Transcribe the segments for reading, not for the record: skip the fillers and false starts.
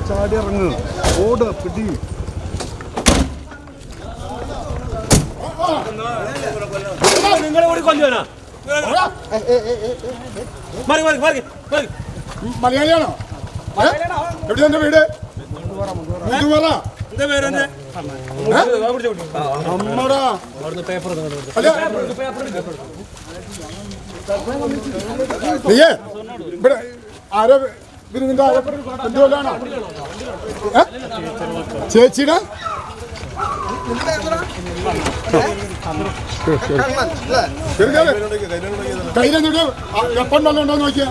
ചാടി ഇറങ്ങ് ഓട് പിടി. നിങ്ങളെ കൂടി കൊല്ലുവാനാ? മലയാളിയാണോ? എവിടെ എന്റെ വീട്? എന്താ പേര്? അമ്മടാ നീയേ ഇവിടെ ആരോ നിന്റെ എന്തുകൊണ്ടാണോ ചേച്ചിയുടെ കയ്യിലെന്നിട്ട് എപ്പം വെള്ളം ഉണ്ടോ നോക്കിയാ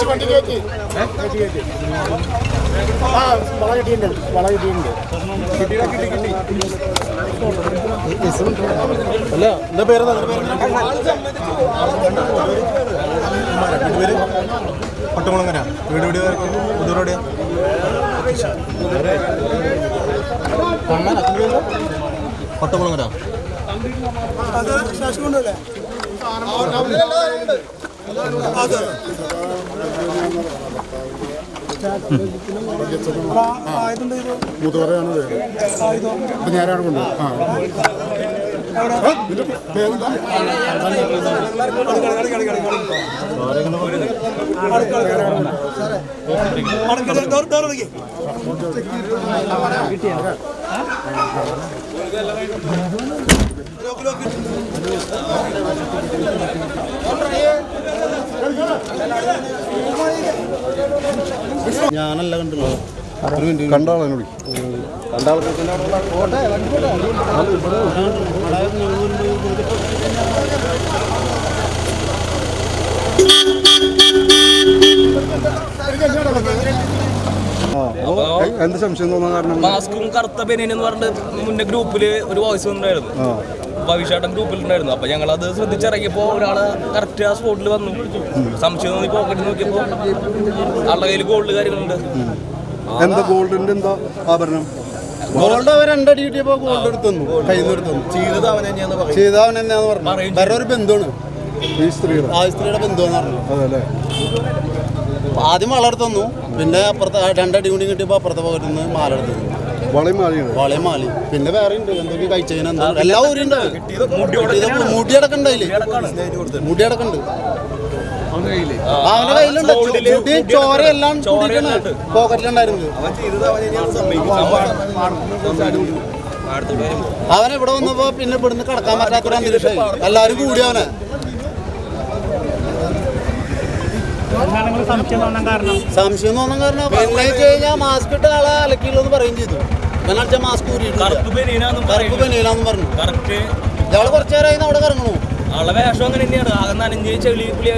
വണ്ടി കയറ്റി വള കിട്ടിയിട്ടുണ്ട് അല്ല എന്താ പേര്? ഒട്ടമുളങ്ങര വീട് പുതിയറോടെയാ ഒട്ടമുളങ്ങര മുതുവറയാണ് ഇപ്പൊ ഞാനാണ് കൊണ്ടു ഞാനല്ല കണ്ടുള്ളൂ. കണ്ടാളെ എന്ത് സംശയം തോന്നാൻ കാരണം? മാസ്കും കറുത്ത ബനിയനെന്ന് പറഞ്ഞിട്ട് മുന്നേ ഗ്രൂപ്പില് ഒരു വോയിസ് വന്നിട്ടുണ്ടായിരുന്നു. ഭവിഷ്യേട്ടൻ ഗ്രൂപ്പിലുണ്ടായിരുന്നു. അപ്പൊ ഞങ്ങളത് ശ്രദ്ധിച്ചിറങ്ങിയപ്പോ ഒരാള് കറക്റ്റ് ആ സ്പോട്ടിൽ വന്നു. സംശയം തോന്നി പോക്കറ്റ് നോക്കിയപ്പോ ആളുടെ കയ്യിൽ ഗോൾഡ് കാര്യങ്ങളുണ്ട്. എന്താ ഗോൾഡിന്റെ എന്താ ആഭരണം? ഗോൾഡ് അവർ രണ്ടടി കിട്ടിയപ്പോ ഗോൾഡ് എടുത്തു കയ്യിൽ നിന്ന് എടുത്തു. ചെയ്തവൻ തന്നെയാന്ന് പറഞ്ഞു. വേറെ ഒരു ബന്ധുവാണ് ഈ സ്ത്രീയുടെ ബന്ധുവെന്ന് പറഞ്ഞു. അതല്ലേ? ആദ്യം വളർത്തുന്നു, പിന്നെ അപ്പുറത്ത് രണ്ടടി കൂടി കിട്ടിയപ്പോ അപ്പുറത്തെ പോക്കറ്റിൽ നിന്ന് മാല എടുത്തു. വളയും മാലി പിന്നെ വേറെ ഉണ്ട് എന്തൊക്കെ കഴിച്ചതിന് എല്ലാ ഊരും ഉണ്ട്. മുടിയടക്കുണ്ടായില്ലേ? മുടിയടക്കുണ്ട് അവന്റെ കയ്യിലുണ്ട്. മുടി ചോര എല്ലാം പോക്കറ്റിലുണ്ടായിരുന്നത്. അവനെ ഇവിടെ വന്നപ്പോ പിന്നെ ഇവിടുന്ന് കിടക്കാൻ പറ്റാത്തൊരു അന്തരീക്ഷമായി. എല്ലാരും കൂടി അവനെ സംശയം തോന്നാൻ കാരണം പിന്നെ വെച്ച് കഴിഞ്ഞാൽ മാസ്ക് ഇട്ട ആളെ അലക്കിയുള്ളൂ പറയും ചെയ്തു. പിന്നെ മാസ്ക് ഊരിയില്ലാന്നും പറഞ്ഞു. ഇയാള് കുറച്ചു നേരമായി അവിടെ കറങ്ങണു. ആളെ വേഷം അങ്ങനെ തന്നെയാണ്. ആകെ നനഞ്ഞ് ചെളി